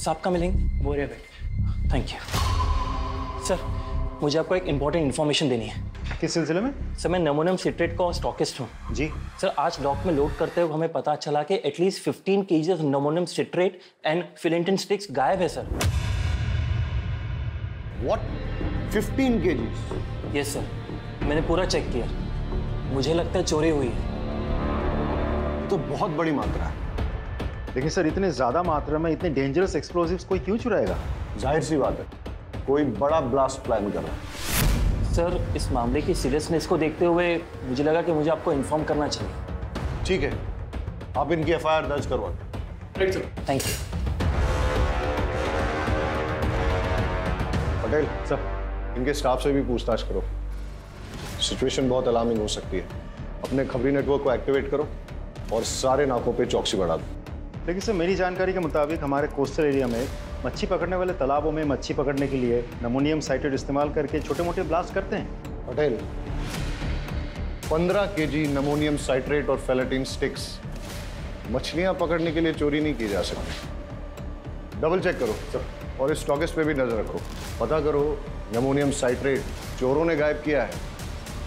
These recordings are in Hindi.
साहब का मिलेंगे? बोरिया बेटे, थैंक यू। सर, मुझे आपको एक इम्पोर्टेंट इन्फॉर्मेशन देनी है। किस सिलसिले में? सर, मैं अमोनियम सिट्रेट का स्टॉकिस्ट हूँ। जी सर, आज डॉक में लोड करते हुए हमें पता चला कि at least 15 kg of ammonium citrate and फिलेंटिन स्टिक्स गायब है sir. What? 15 kg? Yes sir, मैंने पूरा चेक किया, मुझे लगता है चोरी हुई है। तो बहुत बड़ी मात्रा है। लेकिन सर, इतने ज्यादा मात्रा में इतने डेंजरस एक्सप्लोसिव्स कोई क्यों चुराएगा? जाहिर सी बात है, कोई बड़ा ब्लास्ट प्लान कर रहा है। सर, इस मामले की सीरियसनेस को देखते हुए मुझे लगा कि मुझे आपको इन्फॉर्म करना चाहिए। ठीक है, आप इनकी FIR दर्ज करवा दें। Right sir, thank you. Patel sir, इनके स्टाफ से भी पूछताछ करो। सिचुएशन बहुत अलार्मिंग हो सकती है। अपने खबरी नेटवर्क को एक्टिवेट करो और सारे नाकों पे चौकसी बढ़ा दो। लेकिन सर, मेरी जानकारी के मुताबिक हमारे कोस्टल एरिया में मच्छी पकड़ने वाले तालाबों में मच्छी पकड़ने के लिए अमोनियम साइट्रेट इस्तेमाल करके छोटे मोटे ब्लास्ट करते हैं। पटेल, 15 kg अमोनियम साइट्रेट और फेलेटिन स्टिक्स मछलियां पकड़ने के लिए चोरी नहीं की जा सकती। डबल चेक करो सर, और इस स्टॉकिस्ट पे भी नजर रखो। पता करो अमोनियम साइट्रेट चोरों ने गायब किया है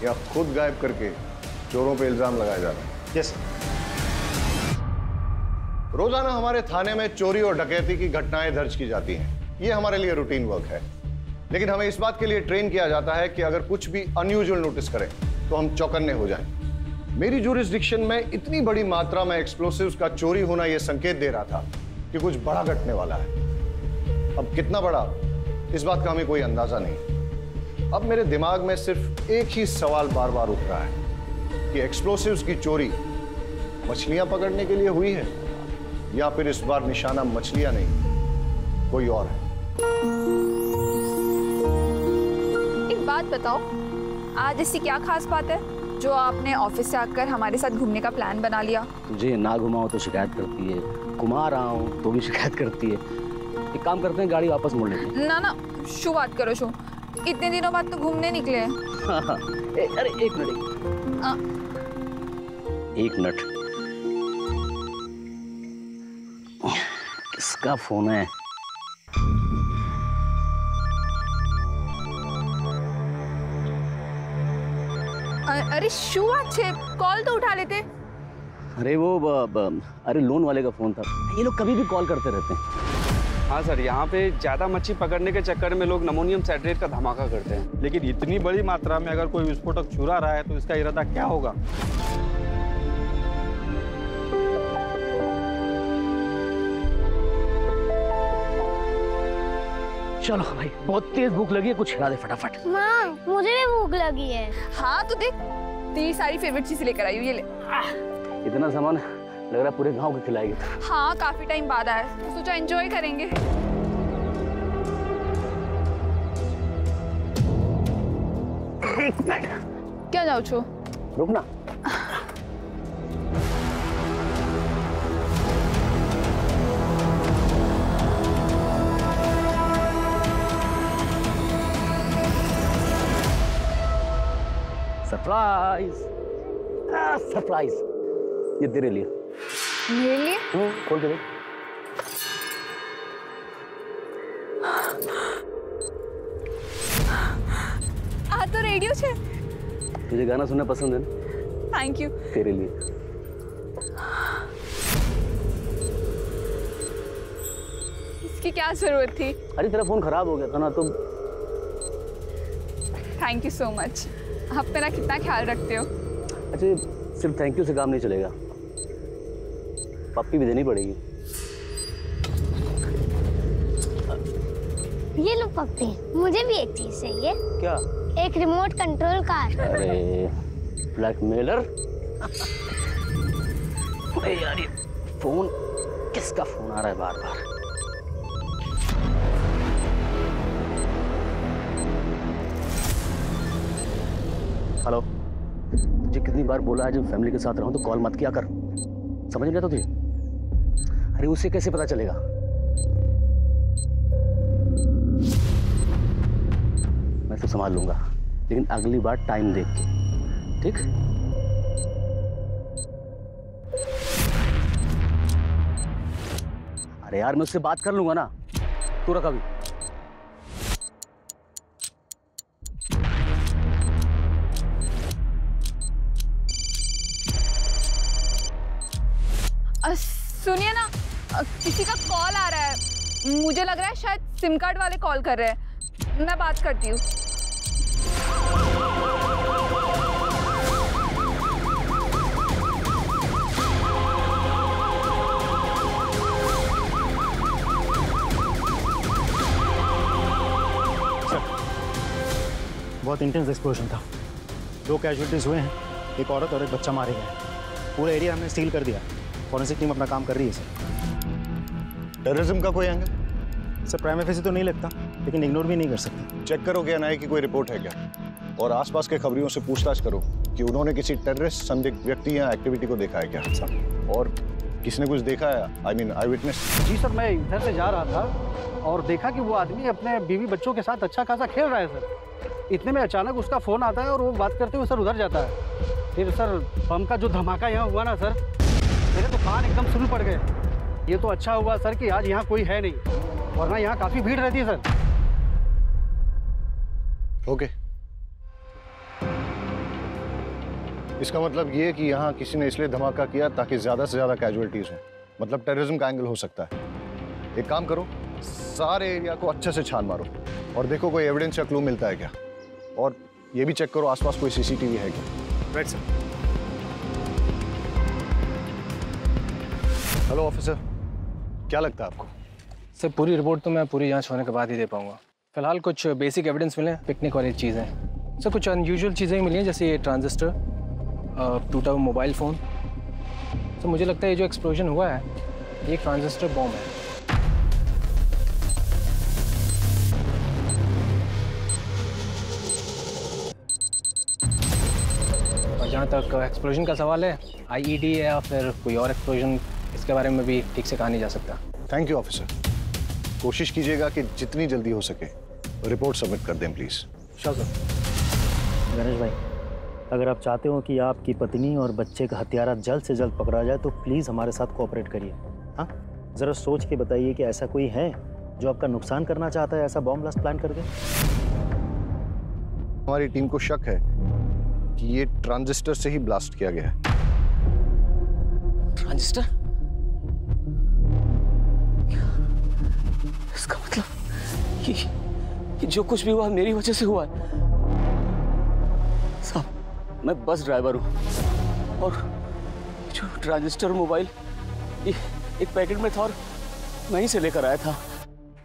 या खुद गायब करके चोरों पे इल्जाम लगाया जा रहा है। यस। रोजाना हमारे थाने में चोरी और डकैती की घटनाएं दर्ज की जाती हैं। ये हमारे लिए रूटीन वर्क है, लेकिन हमें इस बात के लिए ट्रेन किया जाता है कि अगर कुछ भी अनयूजुअल नोटिस करें तो हम चौकन्ने हो जाएं। मेरी ज्यूरिसडिक्शन में इतनी बड़ी मात्रा में एक्सप्लोसिव्स का चोरी होना यह संकेत दे रहा था कि कुछ बड़ा घटने वाला है। अब कितना बड़ा, इस बात का हमें कोई अंदाजा नहीं। अब मेरे दिमाग में सिर्फ एक ही सवाल बार बार उठ रहा है कि एक्सप्लोसिव्स की चोरी मछलियां पकड़ने के लिए हुई है या फिर इस बार निशाना मछलियां नहीं कोई और है। एक बात बताओ, आज ऐसी क्या खास बात है जो आपने ऑफिस से आकर हमारे साथ घूमने का प्लान बना लिया? तुझे ना घुमाओ तो शिकायत करती है, घुमा रहा हूँ तो भी शिकायत करती है। एक काम करते हैं, गाड़ी वापस मोड़ लेते हैं। ना ना, शू बात करो शू, इतने दिनों बाद तो घूमने निकले हैं। अरे एक मिनट, किसका फोन है? अरे शू अच्छे, कॉल तो उठा लेते। अरे वो अरे लोन वाले का फोन था। ये लोग कभी भी कॉल करते रहते हैं। हाँ सर, यहाँ पे ज़्यादा मच्छी पकड़ने के चक्कर में लोग अमोनियम साइट्रेट का धमाका करते हैं। लेकिन इतनी बड़ी मात्रा में अगर कोई विस्फोटक चुरा रहा है तो इसका इरादा क्या होगा? चलो भाई, बहुत तेज भूख लगी है, कुछ खिला दे फटाफट। माँ, मुझे भी भूख लगी है। हाँ तो देख, तेरी सारी फेवरेट चीजें लेकर आई हूँ, ये ले। इतना सामान लग रहा है पूरे गांव को खिलाएगी। हाँ, काफी टाइम बाद आया, तो सोचा एंजॉय करेंगे। क्या जाओ छो? रुकना। सरप्राइज, सरप्राइज, ये तेरे लिए। मेरे लिए? खोल के देख। आ तो रेडियो छे। तुझे गाना सुनना पसंद है ना? Thank you. तेरे लिए। इसकी क्या जरूरत थी? अरे तेरा फोन खराब हो गया था ना, तो थैंक यू सो मच। आप मेरा कितना ख्याल रखते हो। अच्छा, सिर्फ थैंक यू से काम नहीं चलेगा, पप्पी भी देनी पड़ेगी। ये लो पप्पी, मुझे भी एक चीज चाहिए। क्या? एक रिमोट कंट्रोल कार। अरे ब्लैकमेलर। अरे यार, ये फोन, किसका फोन आ रहा है बार बार? हेलो, तुझे कितनी बार बोला है जब फैमिली के साथ रहूं तो कॉल मत किया कर, समझ नहीं आता तुझे? अरे उसे कैसे पता चलेगा? मैं तो संभाल लूंगा, लेकिन अगली बार टाइम देख के, ठीक? अरे यार, मैं उससे बात कर लूंगा ना, तू रखा भी। सुनिए ना, किसी का कॉल आ रहा है, मुझे लग रहा है शायद सिम कार्ड वाले कॉल कर रहे हैं, मैं बात करती हूँ। बहुत इंटेंस एक्सप्लोजन था, 2 कैजुअलिटीज हुए हैं, एक औरत और एक बच्चा मारे गए। पूरा एरिया हमने सील कर दिया। फॉरेंसिक टीम अपना काम कर रही है सर। टेररिज्म का कोई एंगल? सर प्राइम फेस तो नहीं लगता, लेकिन इग्नोर भी नहीं कर सकते। चेक करो क्या एनआईए की कोई रिपोर्ट है क्या, और आसपास के खबरियों से पूछताछ करो कि उन्होंने किसी टेररिस्ट संदिग्ध व्यक्ति या एक्टिविटी को देखा है क्या, और किसने कुछ देखा है, आई मीन आई विटनेस? जी सर, मैं इधर से जा रहा था और देखा कि वो आदमी अपने बीवी बच्चों के साथ अच्छा खासा खेल रहा है सर। इतने में अचानक उसका फ़ोन आता है और वो बात करते हुए सर उधर जाता है। फिर सर बम का जो धमाका यहाँ हुआ ना सर, मेरे तो कान एकदम सुन पड़ गए। ये तो अच्छा हुआ सर कि आज यहाँ कोई है नहीं, वरना यहाँ काफ़ी भीड़ रहती है सर। ओके, इसका मतलब ये कि यहाँ किसी ने इसलिए धमाका किया ताकि ज़्यादा से ज़्यादा कैजुअलिटीज हो, मतलब टेररिज्म का एंगल हो सकता है। एक काम करो, सारे एरिया को अच्छे से छान मारो और देखो कोई एविडेंस या क्लू मिलता है क्या, और ये भी चेक करो आसपास कोई सीसीटीवी है क्या। Right sir. हेलो ऑफिसर, क्या लगता है आपको? सर पूरी रिपोर्ट तो मैं पूरी जांच होने के बाद ही दे पाऊंगा। फिलहाल कुछ बेसिक एविडेंस मिले, पिकनिक वाली चीज़ें। सर कुछ अनयूजुअल चीज़ें मिली हैं, जैसे ये ट्रांजिस्टर, टूटा हुआ मोबाइल फ़ोन। तो मुझे लगता है ये जो एक्सप्लोजन हुआ है ये एक ट्रांजिस्टर बॉम्ब है। और जहाँ तक एक्सप्लोजन का सवाल है, आईईडी है या फिर कोई और एक्सप्लोजन, इसके बारे में भी ठीक से कहा नहीं जा सकता। थैंक यू ऑफिसर, कोशिश कीजिएगा कि जितनी जल्दी हो सके रिपोर्ट सबमिट कर दें प्लीज़। Sure sir. गणेश भाई, अगर आप चाहते हो कि आपकी पत्नी और बच्चे का हत्यारा जल्द से जल्द पकड़ा जाए तो प्लीज़ हमारे साथ कोऑपरेट करिए। हाँ, ज़रा सोच के बताइए कि ऐसा कोई है जो आपका नुकसान करना चाहता है, ऐसा बॉम्ब ब्लास्ट प्लान करके? हमारी टीम को शक है कि ये ट्रांजिस्टर से ही ब्लास्ट किया गया है। ट्रांजिस्टर? इसका मतलब कि जो कुछ भी हुआ मेरी वजह से हुआ है। साहब, मैं बस ड्राइवर हूँ और जो ट्रांजिस्टर मोबाइल ये एक पैकेट में था और वहीं से लेकर आया था।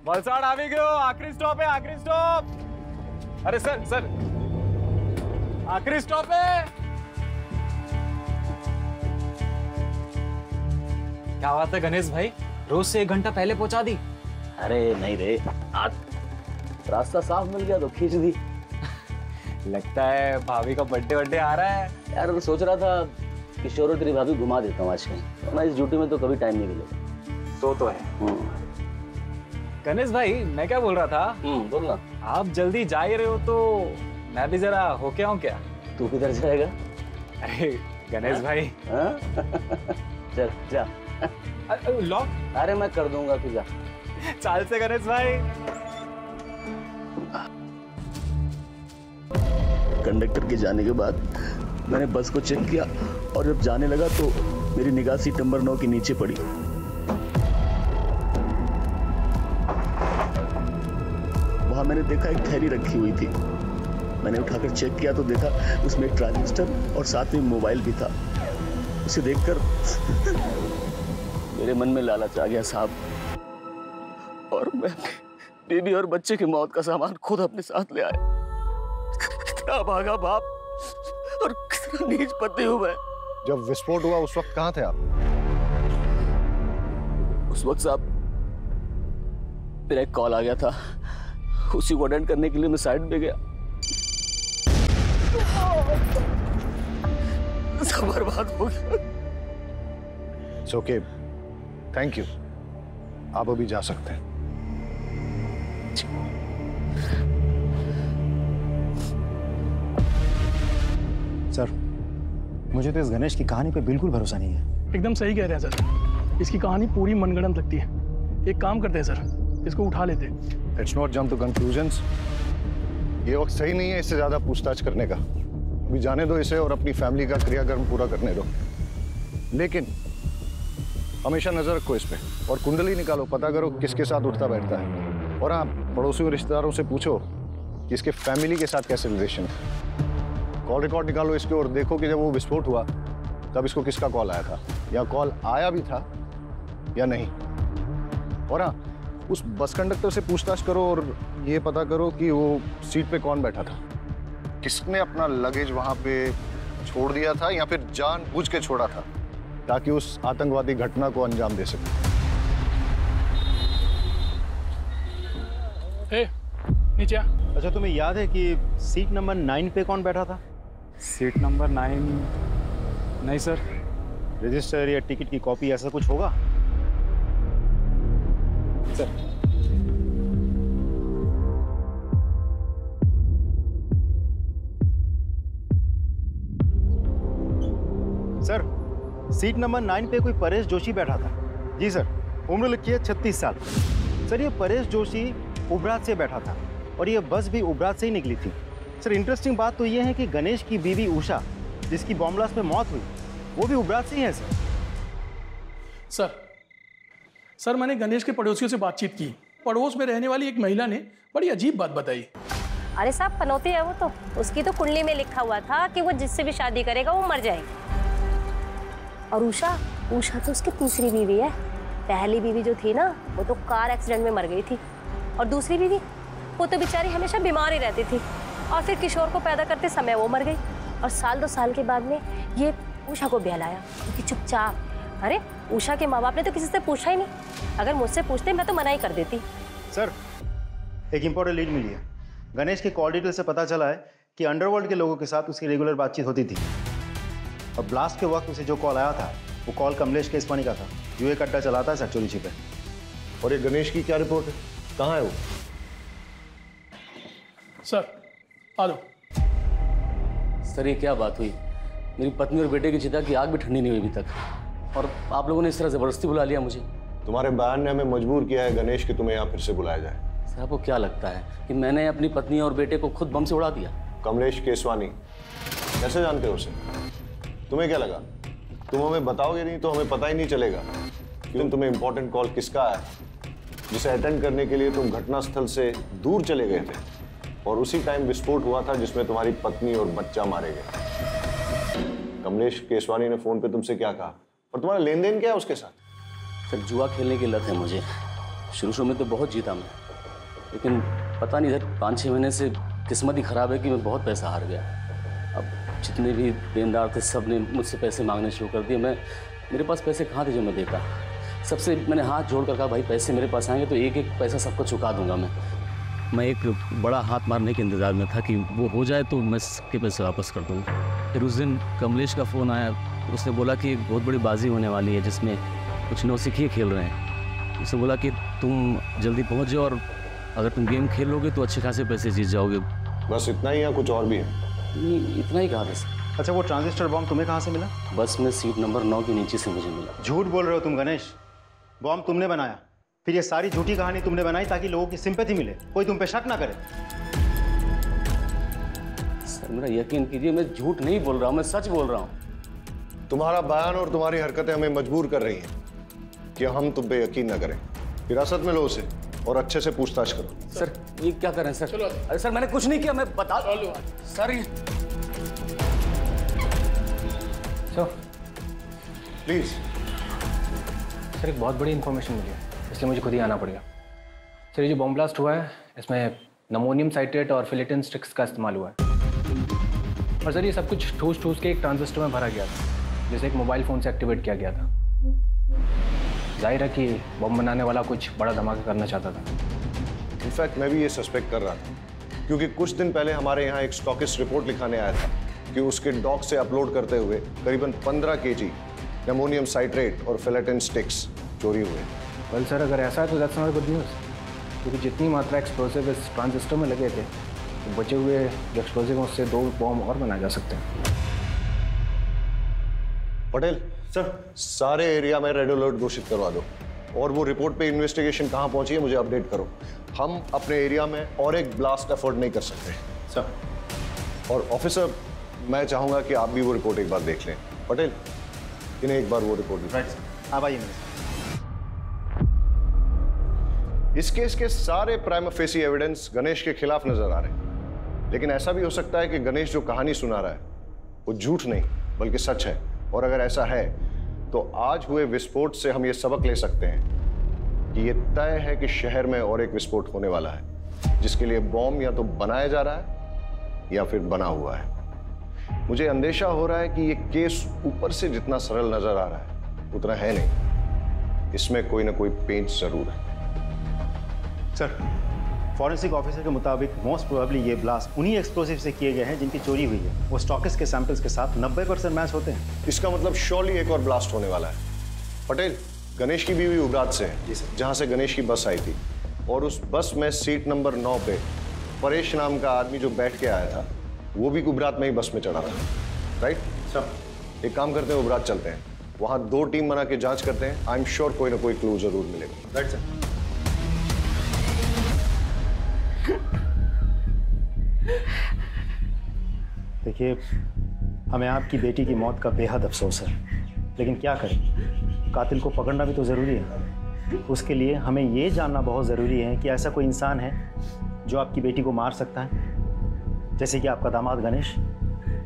वलसाड़ आ भी गयो, आखिरी स्टॉप है, आखिरी स्टॉप। अरे सर सर, आखिरी स्टॉप है। क्या बात है गणेश भाई, रोज से 1 घंटा पहले पहुंचा दी। अरे नहीं रे, आज रास्ता साफ मिल गया तो खींच दी। लगता है भाभी का बर्थडे आ रहा है। यार मैं सोच रहा था किशोर और तेरी भाभी घुमा देता हूँ आज कहीं, मैं इस ड्यूटी में तो कभी टाइम नहीं मिलेगा। तो है। गणेश भाई, मैं क्या बोल रहा था, बोलना। आप जल्दी जा ही रहे हो तो मैं भी जरा होके आऊं क्या? तू किधर जाएगा? अरे गणेश भाई। चल जा। लॉक? अरे मैं कर दूंगा, तू जा। चाल से गणेश भाई। कंडक्टर के जाने के बाद मैंने बस को चेक किया और जब जाने लगा तो मेरी निगाह सीट नंबर 9 के नीचे पड़ी। वहां मैंने देखा एक थैली रखी हुई थी। मैंने उठाकर चेक किया तो देखा उसमें एक ट्रांजिस्टर और साथ में मोबाइल भी था। उसे देखकर मेरे मन में लालच आ गया साहब, और मैं बीबी और बच्चे की मौत का सामान खुद अपने साथ ले आया। कितना भागा बाप और कितना नीच पति हूं मैं। जब विस्फोट हुआ उस वक्त कहाँ थे आप? उस वक्त साहब मेरा एक कॉल आ गया था, उसी को अटेंड करने के लिए मैं साइड पे गया। सब बर्बाद हो गया। It's okay. थैंक यू, आप अभी जा सकते हैं। सर, मुझे तो इस गणेश की कहानी पे बिल्कुल भरोसा नहीं है। एकदम सही कह रहे हैं सर, इसकी कहानी पूरी मनगढ़ंत लगती है। एक काम करते हैं सर, इसको उठा लेते। Let's not jump to conclusions. ये वक्त सही नहीं है इससे ज्यादा पूछताछ करने का। अभी जाने दो इसे और अपनी फैमिली का क्रियाकर्म पूरा करने दो। लेकिन हमेशा नजर रखो इस पे और कुंडली निकालो, पता करो किसके साथ उठता बैठता है। और हाँ, पड़ोसियों रिश्तेदारों से पूछो कि इसके फैमिली के साथ कैसे रिलेशन है। कॉल रिकॉर्ड निकालो इसके और देखो कि जब वो विस्फोट हुआ तब इसको किसका कॉल आया था, या कॉल आया भी था या नहीं। और हाँ, उस बस कंडक्टर से पूछताछ करो और ये पता करो कि वो सीट पे कौन बैठा था, किसने अपना लगेज वहां पे छोड़ दिया था या फिर जानबूझ के छोड़ा था ताकि उस आतंकवादी घटना को अंजाम दे सके। नीचे आ। अच्छा, तुम्हें याद है कि सीट नंबर 9 पे कौन बैठा था? Seat number 9? नहीं सर। रजिस्टर या टिकट की कॉपी ऐसा कुछ होगा सर? सर, सीट नंबर 9 पे कोई परेश जोशी बैठा था। जी सर, उम्र लिखी है 36 साल। सर, ये परेश जोशी उबरात से बैठा था और ये बस भी उबरात से ही निकली थी। सर, इंटरेस्टिंग बात तो ये है कि गणेश की बीवी उषा, जिसकी बॉम्ब ब्लास्ट में मौत हुई, वो भी उबरात से ही है। सर, मैंने गणेश के पड़ोसियों से बातचीत की। पड़ोस में रहने वाली एक महिला ने बड़ी अजीब बात बताई। अरे साहब, पनौती है वो तो, उसकी तो कुंडली में लिखा हुआ था कि वो जिससे भी शादी करेगा वो मर जाएगी। और उषा तो उसकी तीसरी बीवी है। पहली बीवी जो थी ना, वो तो कार एक्सीडेंट में मर गई थी। और दूसरी बीवी, वो तो बेचारी हमेशा बीमार ही रहती थी और फिर किशोर को पैदा करते समय वो मर गई। और 1-2 साल के बाद में ये उषा को बहलाया, क्योंकि चुपचाप। अरे उषा के माँ बाप ने तो किसी से पूछा ही नहीं। अगर मुझसे पूछते मैं तो मना ही कर देती। सर, एक इंपॉर्टेंट लीड मिली है। गणेश के कॉल डिटेल से पता चला है कि अंडरवर्ल्ड के लोगों के साथ उसकी रेगुलर बातचीत होती थी और ब्लास्ट के वक्त उसे जो कॉल आया था वो कॉल कमलेश केसवानी का था, जो एक अड्डा चलाता है सचोरी छिपे। और ये गणेश की क्या रिपोर्ट है? कहाँ है वो? सर, आ जाओ। सर, ये क्या बात हुई? मेरी पत्नी और बेटे की चिता की आग भी ठंडी नहीं हुई अभी तक, और आप लोगों ने इस तरह जबरदस्ती बुला लिया मुझे। तुम्हारे बयान ने हमें मजबूर किया है गणेश कि तुम्हें यहाँ फिर से बुलाया जाए। सर, आपको क्या लगता है कि मैंने अपनी पत्नी और बेटे को खुद बम से उड़ा दिया? कमलेश केसवानी, कैसे जानते हो उसे? तुम्हें क्या लगा तुम हमें बताओगे नहीं तो हमें पता ही नहीं चलेगा कि तुम्हें इंपॉर्टेंट कॉल किसका है, जिसे अटेंड करने के लिए तुम घटनास्थल से दूर चले गए थे और उसी टाइम विस्फोट हुआ था जिसमें तुम्हारी पत्नी और बच्चा मारे गए। कमलेश केसवानी ने फोन पे तुमसे क्या कहा और तुम्हारा लेन देन क्या है उसके साथ? सर, जुआ खेलने की लत है मुझे। शुरू में तो बहुत जीता मैं, लेकिन पता नहीं सर 5-6 महीने से किस्मत ही खराब है कि मैं बहुत पैसा हार गया। अब जितने भी देनदार थे सब ने मुझसे पैसे मांगने शुरू कर दिए। मेरे पास पैसे कहाँ थे जो मैं देता? सबसे मैंने हाथ जोड़ कर कहा, भाई पैसे मेरे पास आएंगे तो एक पैसा सबको चुका दूंगा मैं एक बड़ा हाथ मारने के इंतज़ार में था कि वो हो जाए तो मैं सबके पैसे वापस कर दूँगा। फिर उस दिन कमलेश का फ़ोन आया, उसने बोला कि एक बहुत बड़ी बाजी होने वाली है जिसमें कुछ नौसिखिए खेल रहे हैं। उसने बोला कि तुम जल्दी पहुँच जाओ और अगर तुम गेम खेल लोगे तो अच्छे खासे पैसे जीत जाओगे। बस इतना ही या कुछ और भी है? इतना ही कहा था सर। अच्छा, वो ट्रांजिस्टर बॉम्ब तुम्हें कहाँ से मिला? बस में सीट नंबर 9 के नीचे से मुझे मिला। झूठ बोल रहे हो तुम गणेश। बॉम्ब तुमने बनाया, फिर ये सारी झूठी कहानी तुमने बनाई ताकि लोगों की सिंपैथी मिले, कोई तुम पे शक ना करे। सर, मेरा यकीन कीजिए, मैं झूठ नहीं बोल रहा हूँ, मैं सच बोल रहा हूँ। तुम्हारा बयान और तुम्हारी हरकतें हमें मजबूर कर रही हैं कि हम तुम पे यकीन न करें। हिरासत में लो उसे और अच्छे से पूछताछ करो। सर, ये क्या करें सर? चलो। अरे सर, मैंने कुछ नहीं किया, मैं बता सर। प्लीज सर, एक बहुत बड़ी इन्फॉर्मेशन मिली है, इसलिए मुझे खुद ही आना पड़ेगा। सर, ये जो बॉम्ब ब्लास्ट हुआ है इसमें नमोनियम साइट्रेट और फिलेटिन स्टिक्स का इस्तेमाल हुआ है। और सर, ये सब कुछ ठूस के एक ट्रांजिस्टर में भरा गया था, जिसे एक मोबाइल फ़ोन से एक्टिवेट किया गया था। जाहिर है कि बॉम्ब बनाने वाला कुछ बड़ा धमाका करना चाहता था। इनफैक्ट मैं भी ये सस्पेक्ट कर रहा था, क्योंकि कुछ दिन पहले हमारे यहाँ एक स्टॉकिस्ट रिपोर्ट लिखाने आया था कि उसके डॉक से अपलोड करते हुए करीबन 15 kg अमोनियम साइट्रेट और फिलेटिन स्टिक्स चोरी हुए। वेल सर, अगर ऐसा है तो दैट्स नॉट गुड न्यूज़, क्योंकि जितनी मात्रा एक्सप्लोसिव इस ट्रांजिस्टर में लगे थे तो बचे हुए जो एक्सप्लोसिव उससे 2 बॉम्ब और बनाए जा सकते हैं। पटेल सर, सारे एरिया में रेड अलर्ट घोषित करवा दो। और वो रिपोर्ट पे इन्वेस्टिगेशन कहाँ पहुंची है मुझे अपडेट करो। हम अपने एरिया में और एक ब्लास्ट अफोर्ड नहीं कर सकते सर। और ऑफिसर, मैं चाहूंगा कि आप भी वो रिपोर्ट एक बार देख लें। पटेल, इन्हें एक बार वो रिपोर्ट दिखाएं। हाँ भाई। इस केस के सारे प्राइमा फेसी एविडेंस गणेश के खिलाफ नजर आ रहे हैं, लेकिन ऐसा भी हो सकता है कि गणेश जो कहानी सुना रहा है वो झूठ नहीं बल्कि सच है। और अगर ऐसा है तो आज हुए विस्फोट से हम ये सबक ले सकते हैं कि ये तय है कि शहर में और एक विस्फोट होने वाला है, जिसके लिए बॉम्ब या तो बनाया जा रहा है या फिर बना हुआ है। मुझे अंदेशा हो रहा है कि ये केस ऊपर से जितना सरल नजर आ रहा है उतना है नहीं, इसमें कोई ना कोई पेंच जरूर है। सर, फॉरेंसिक ऑफिसर के मुताबिक मोस्ट प्रोबेबली ये ब्लास्ट उन्हीं एक्सप्लोसिव से किए गए हैं जिनकी चोरी हुई है। वो स्टॉकिस्ट के सैंपल्स के साथ 90% मैच होते हैं। इसका मतलब श्योरली एक और ब्लास्ट होने वाला है। पटेल, गणेश की बीवी उबरात से है, जहां से गणेश की बस आई थी, और उस बस में सीट नंबर 9 पे परेश नाम का आदमी जो बैठ के आया था वो भी उबरात में ही बस में चढ़ा था, राइट सर? एक काम करते हैं, उबरात चलते हैं, वहां 2 टीम बना के जांच करते हैं। आई एम श्योर कोई ना कोई क्लू जरूर मिलेगा। Right sir. देखिए, हमें आपकी बेटी की मौत का बेहद अफसोस है, लेकिन क्या करें, कातिल को पकड़ना भी तो ज़रूरी है। उसके लिए हमें ये जानना बहुत ज़रूरी है कि ऐसा कोई इंसान है जो आपकी बेटी को मार सकता है, जैसे कि आपका दामाद गणेश।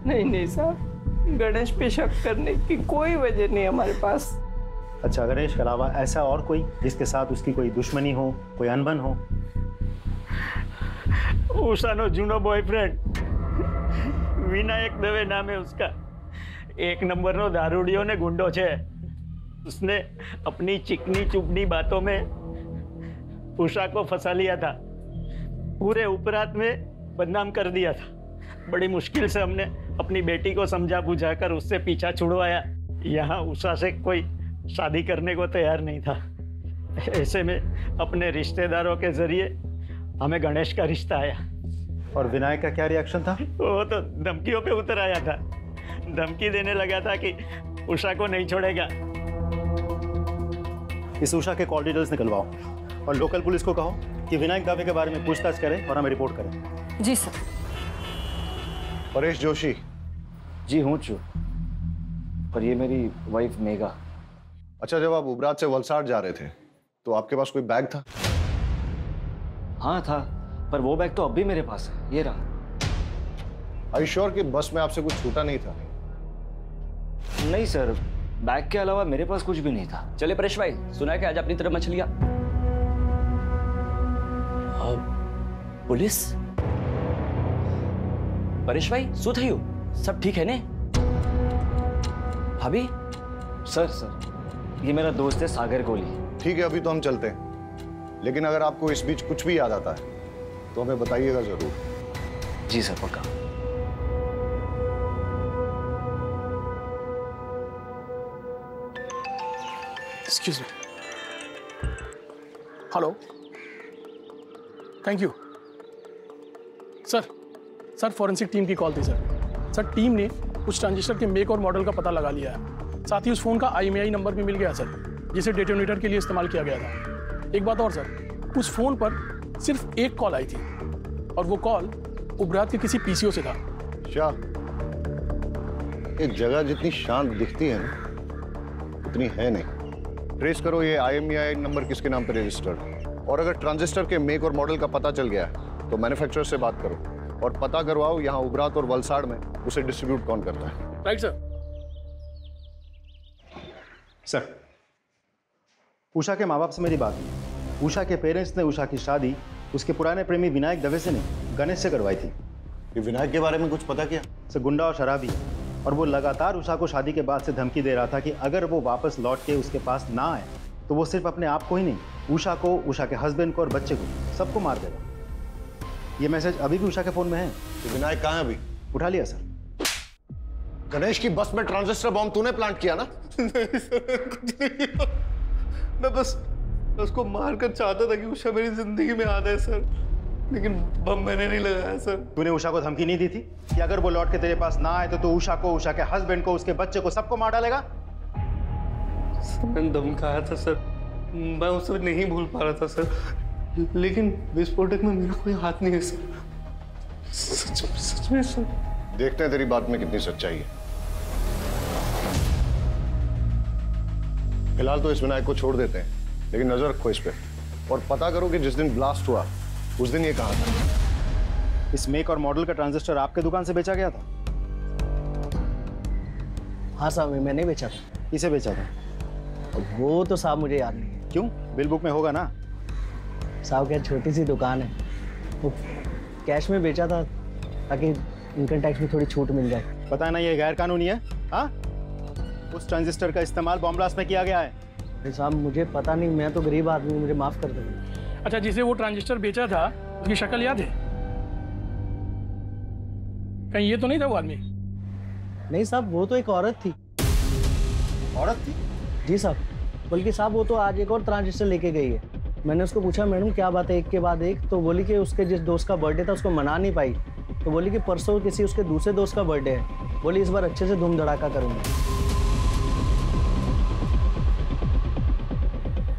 नहीं साहब, गणेश पे शक करने की कोई वजह नहीं हमारे पास। अच्छा, गणेश के अलावा ऐसा और कोई जिसके साथ उसकी कोई दुश्मनी हो, कोई अनबन हो? उषानो जूनो बॉयफ्रेंड विनायक दवे नाम है उसका। 1 नंबर दारूडियो ने गुंडो छे। उसने अपनी चिकनी चुपनी बातों में उषा को फंसा लिया था, पूरे उपरात में बदनाम कर दिया था। बड़ी मुश्किल से हमने अपनी बेटी को समझा बुझाकर उससे पीछा छुड़वाया। यहाँ उषा से कोई शादी करने को तैयार नहीं था। ऐसे में अपने रिश्तेदारों के जरिए हमें गणेश का रिश्ता आया। और विनायक का क्या रिएक्शन था? वो तो धमकियों पे उतर आया था, धमकी देने लगा था कि उषा को नहीं छोड़ेगा। इस उषा के कॉल डिटेल्स निकलवाओ और लोकल पुलिस को कहो कि विनायक दावे के बारे में पूछताछ करें और हमें रिपोर्ट करें। जी सर। परेश जोशी। जी हूँ चू, पर ये मेरी वाइफ मेघा। अच्छा, जब आप उबरात से वलसाड़ जा रहे थे तो आपके पास कोई बैग था? हाँ था, पर वो बैग तो अब भी मेरे पास है, ये रहा। Are you sure कि बस में आपसे कुछ छूटा नहीं था? नहीं सर, बैग के अलावा मेरे पास कुछ भी नहीं था। चले परेश भाई, सुना है कि आज अपनी तरफ मछलियां। पुलिस? परेश भाई सु थयु? सब ठीक है ने? भाभी? सर ये मेरा दोस्त है सागर कोहली। ठीक है, अभी तो हम चलते हैं, लेकिन अगर आपको इस बीच कुछ भी याद आता है तो हमें बताइएगा जरूर। जी सर, पक्का। Excuse me. Hello, thank you sir. Forensic team की कॉल थी सर। टीम ने उस ट्रांजिस्टर के मेक और मॉडल का पता लगा लिया है। साथ ही उस फोन का IMEI नंबर भी मिल गया सर, जिसे डेटोनेटर के लिए इस्तेमाल किया गया था। एक बात और सर, उस फोन पर सिर्फ एक कॉल आई थी और वो कॉल उबरात के किसी PCO से था। शाह, एक जगह जितनी शांत दिखती है ना उतनी है नहीं। ट्रेस करो ये IMEI नंबर किसके नाम पर रजिस्टर्ड, और अगर ट्रांजिस्टर के मेक और मॉडल का पता चल गया है तो मैन्युफैक्चरर से बात करो और पता करवाओ यहाँ उबरात और वलसाड़ में उसे डिस्ट्रीब्यूट कौन करता है। Right sir. सर, उषा के माँ बाप से मेरी बात हुई। उषा के पेरेंट्स ने उषा की शादी उसके पुराने प्रेमी विनायक दवे से नहीं, गणेश से करवाई थी। ये विनायक के बारे में कुछ पता किया? सर, गुंडा और शराबी है, और वो लगातार उषा को शादी के बाद से धमकी दे रहा था कि अगर वो वापस लौट के उसके पास ना आए तो वो सिर्फ अपने आप को ही नहीं, उषा को, उषा के हस्बैंड को और बच्चे को, सबको मार देगा। ये मैसेज अभी भी उषा के फोन में है। तो विनायक कहाँ है अभी? उठा लिया सर। गणेश की बस में ट्रांजिस्टर बॉम्ब तूने प्लांट किया ना? नहीं सर, कुछ नहीं किया। मैं बस उसको मारकर चाहता था कि उषा मेरी जिंदगी में आ जाए सर, लेकिन बम मैंने नहीं लगाया सर। तूने उषा को धमकी नहीं दी थी कि अगर वो लौट के तेरे पास ना आए तो तू उषा को, उषा के हस्बैंड को, उसके बच्चे को, सबको मार डालेगा? मैंने धमकाया था सर, मैं उसे नहीं भूल पा रहा था सर, लेकिन विस्फोटक में मेरा कोई हाथ नहीं है सर। सच में सर। देखते हैं तेरी बात में कितनी सच्चाई है। फिलहाल तो इस विनायक को छोड़ देते हैं, लेकिन नजर रखो इस पे और पता करो कि जिस दिन ब्लास्ट हुआ उस दिन ये कहाँ था। इस मेक और मॉडल का ट्रांजिस्टर आपके दुकान से बेचा गया था? हाँ साहब, मैंने बेचा था। किसे बेचा था? वो तो साहब मुझे याद नहीं। क्यों? बिल बुक में होगा ना। साहब क्या छोटी सी दुकान है, वो कैश में बेचा था ताकि इनकम टैक्स में थोड़ी छूट मिल जाए। पता है ना ये गैर कानूनी है। हाँ, उस ट्रांजिस्टर का इस्तेमाल बॉम्ब ब्लास्ट में किया गया है। अरे साहब मुझे पता नहीं, मैं तो गरीब आदमी हूँ, मुझे माफ कर दो। अच्छा, जिसे वो ट्रांजिस्टर बेचा था उसकी शक्ल याद है? कहीं ये तो नहीं था वो आदमी? नहीं साहब, वो तो एक औरत थी। औरत थी? जी साहब, बल्कि साहब वो तो आज एक और ट्रांजिस्टर लेके गई है। मैंने उसको पूछा मैडम क्या बात है एक के बाद एक, तो बोली कि उसके जिस दोस्त का बर्थडे था उसको मना नहीं पाई, तो बोली कि परसों किसी उसके दूसरे दोस्त का बर्थडे है, बोली इस बार अच्छे से धूम धड़ाका करूँगा।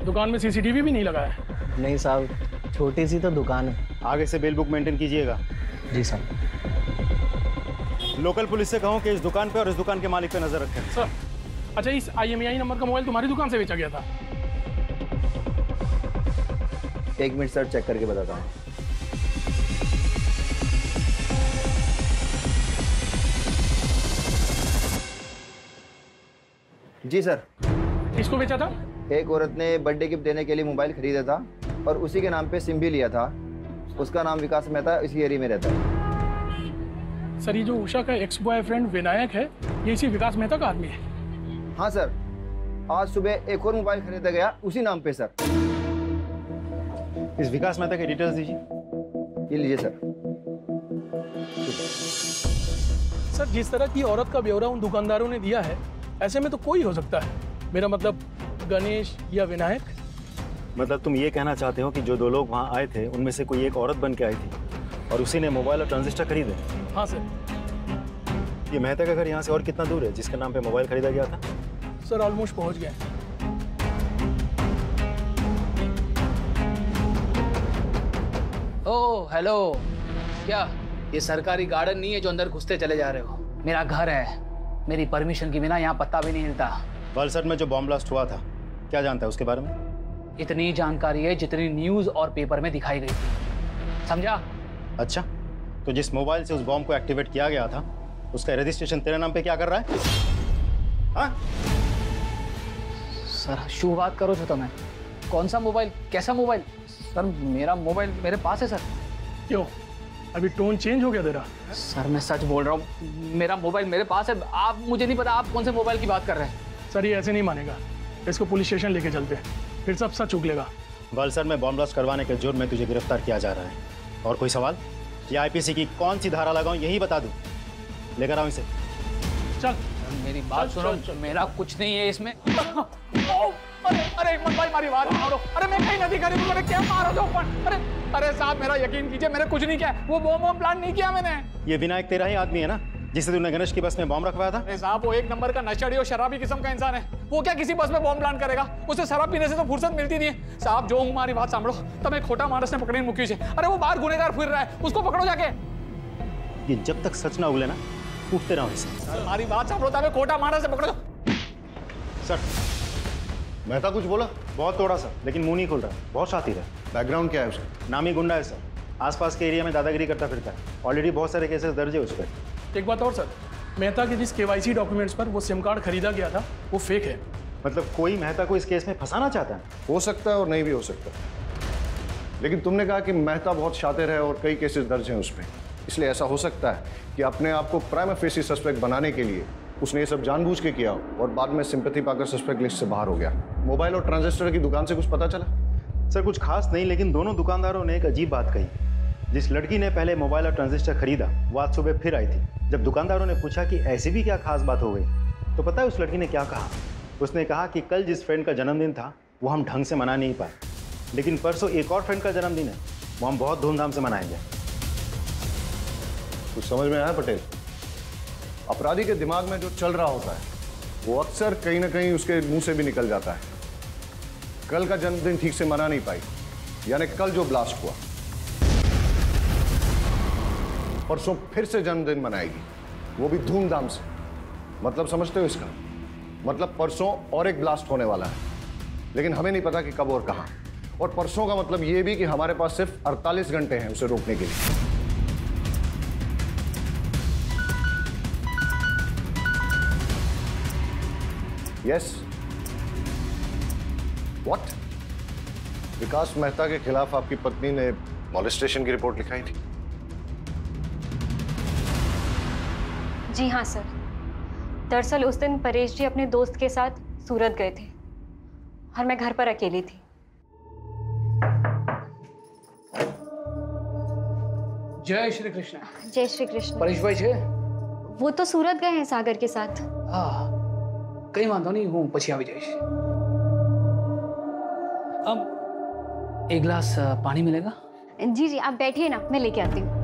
दुकान में सीसीटीवी भी नहीं लगा है? नहीं साहब, छोटी सी तो दुकान है। आगे से बिल बुक मेंटेन कीजिएगा। जी साहब। लोकल पुलिस से कहो कि इस दुकान पे और इस दुकान के मालिक पे नजर रखें। सर, अच्छा इस IMEI नंबर का मोबाइल तुम्हारी दुकान से बेचा गया था? एक मिनट सर, चेक करके बताता हूँ। जी सर। किसको बेचा था? एक औरत ने बर्थडे गिफ्ट देने के लिए मोबाइल खरीदा था और उसी के नाम पे सिम भी लिया था। उसका नाम विकास मेहता, इसी एरिया में रहता है। सर, ये जो उषा का एक्स बॉयफ्रेंड विनायक है, ये इसी विकास मेहता का आदमी है? हाँ सर, आज सुबह एक और मोबाइल खरीदा गया उसी नाम पे सर। इस विकास मेहता के डिटेल्स दीजिए। ये लीजिए सर। सर, जिस तरह की औरत का ब्यौरा उन दुकानदारों ने दिया है, ऐसे में तो कोई हो सकता है। मेरा मतलब गणेश या विनायक। मतलब तुम ये कहना चाहते हो कि जो दो लोग वहाँ आए थे उनमें से कोई एक औरत बन के आई थी और उसी ने मोबाइल और ट्रांजिस्टर खरीदे? हाँ सर। ये मेहता का घर यहाँ से और कितना दूर है जिसके नाम पे मोबाइल खरीदा गया था? सर, ऑलमोस्ट पहुँच गए। ओह हेलो, क्या ये सरकारी गार्डन नहीं है जो अंदर घुसते चले जा रहे हो? मेरा घर है, मेरी परमिशन के बिना यहाँ पत्ता भी नहीं हिलता। वलसड में जो बॉम्ब ब्लास्ट हुआ था, क्या जानता है उसके बारे में? इतनी जानकारी है जितनी न्यूज और पेपर में दिखाई गई थी, समझा? अच्छा, तो जिस मोबाइल से उस बॉम्ब को एक्टिवेट किया गया था उसका रजिस्ट्रेशन तेरे नाम पे क्या कर रहा है? हाँ? सर शुभ बात करो तो मैं, कौन सा मोबाइल, कैसा मोबाइल? सर मेरा मोबाइल मेरे पास है सर। क्यों, अभी टोन चेंज हो गया तेरा? सर मैं सच बोल रहा हूँ, मेरा मोबाइल मेरे पास है। आप, मुझे नहीं पता आप कौन से मोबाइल की बात कर रहे हैं। सर ये ऐसे नहीं मानेगा, इसको पुलिस स्टेशन लेके चलते हैं, फिर सब सच उगलेगा। वलसड में बॉम्ब ब्लास्ट करवाने के जुर्म में तुझे गिरफ्तार किया जा रहा है। और कोई सवाल? या IPC की कौन सी धारा लगाऊं यही बता दूं? लेकर आओ इसे। चल। मेरी बात सुनो, मेरा कुछ नहीं है इसमें। अरे मत भाई, मारी बात मारो। अरे मैं कहीं नहीं करी, मैंने क्या मारा जो? अरे साहब मेरा यकीन कीजिए, मैंने कुछ नहीं किया, वो बॉम्ब प्लान नहीं किया मैंने। ये विनायक तेरा ही आदमी है ना जिसे तूने गणेश की बस में बॉम्ब रखवाया था? अरे साहब वो एक नंबर का नशेड़ी और शराबी किस्म का इंसान है, वो क्या किसी बस में बॉम्ब प्लान करेगा? उसे शराब पीने से तो फुर्सत मिलती नहीं है। साहब जो हमारी बात सांभो, तब एक खोटा मानस ने पकड़ी मुक्की से। अरे वो बाहर गुनेगार फिर रहा है, उसको पकड़ो जाके। ये जब तक सच ना उगले ना, पूछते रहो इसे। हमारी बात सांभो, तब एक खोटा मानस से पकड़ो। सर मेहता कुछ बोला? बहुत तोड़ा सर, लेकिन मुंह नहीं खुल रहा, बहुत शातिर है। बैकग्राउंड क्या है उसका? नामी गुंडा है सर, आसपास के एरिया में दादागिरी करता फिरता है। ऑलरेडी बहुत सारे केसेस दर्ज है उस पर। एक बात और सर, मेहता के जिस KYC डॉक्यूमेंट्स पर वो सिम कार्ड खरीदा गया था वो फेक है। मतलब कोई मेहता को इस केस में फंसाना चाहता है? हो सकता है और नहीं भी हो सकता, लेकिन तुमने कहा कि मेहता बहुत शातिर है और कई केसेस दर्ज हैं उस पर, इसलिए ऐसा हो सकता है कि अपने आप को प्राइमा फेसी सस्पेक्ट बनाने के लिए उसने ये सब जानबूझ के किया और बाद में सिंपैथी पाकर सस्पेक्ट लिस्ट से बाहर हो गया। मोबाइल और ट्रांजिस्टर की दुकान से कुछ पता चला? सर कुछ खास नहीं, लेकिन दोनों दुकानदारों ने एक अजीब बात कही। जिस लड़की ने पहले मोबाइल और ट्रांजिस्टर खरीदा वो आज सुबह फिर आई थी। जब दुकानदारों ने पूछा कि ऐसी भी क्या खास बात हो गई, तो पता है उस लड़की ने क्या कहा? उसने कहा कि कल जिस फ्रेंड का जन्मदिन था वो हम ढंग से मना नहीं पाए, लेकिन परसों एक और फ्रेंड का जन्मदिन है, वो हम बहुत धूमधाम से मनाएंगे। कुछ समझ में आया पटेल? अपराधी के दिमाग में जो चल रहा होता है वो अक्सर कहीं ना कहीं उसके मुंह से भी निकल जाता है। कल का जन्मदिन ठीक से मना नहीं पाई, यानी कल जो ब्लास्ट हुआ, परसों फिर से जन्मदिन मनाएगी, वो भी धूमधाम से। मतलब समझते हो इसका? मतलब परसों और एक ब्लास्ट होने वाला है, लेकिन हमें नहीं पता कि कब और कहां। और परसों का मतलब ये भी कि हमारे पास सिर्फ 48 घंटे हैं उसे रोकने के लिए। Yes, what? विकास मेहता के खिलाफ आपकी पत्नी ने मॉलेस्टेशन की रिपोर्ट लिखाई थी? जी हाँ सर। दरअसल उस दिन परेश जी अपने दोस्त के साथ सूरत गए थे और मैं घर पर अकेली थी। जय श्री कृष्ण। जय श्री कृष्ण। परेश भाई छे? वो तो सूरत गए हैं सागर के साथ। हाँ, कई वांधो नहीं, हूँ पछी आवी जाइश। अब एक गिलास पानी मिलेगा? जी जी, आप बैठिए ना, मैं लेके आती हूँ।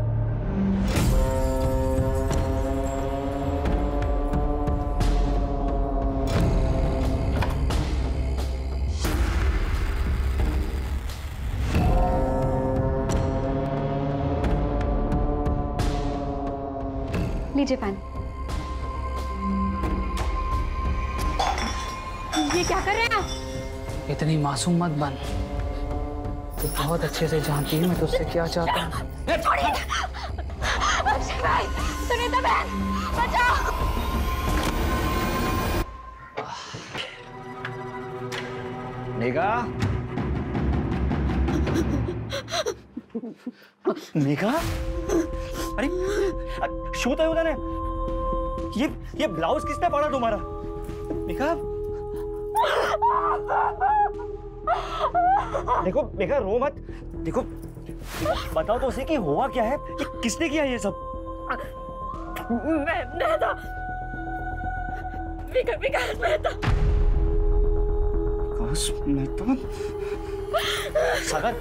लीजिए पानी। ये क्या कर रहे हैं आप? इतनी मासूम मत बन। तू बहुत अच्छे से जानती है मैं तुझसे क्या चाहता हूँ। छोड़िए। अक्षय भाई, सुनीता बहन, बचाओ। मेघा, मेघा, अरे शू तो होगा ना? ये ब्लाउज किसने पड़ा तुम्हारा? मेघा, देखो मेघा, रो मत। देखो बताओ तो उसे कि हुआ क्या है, कि किसने किया ये सब? मेहता, विकास मेहता। विकास मेहता? सागर,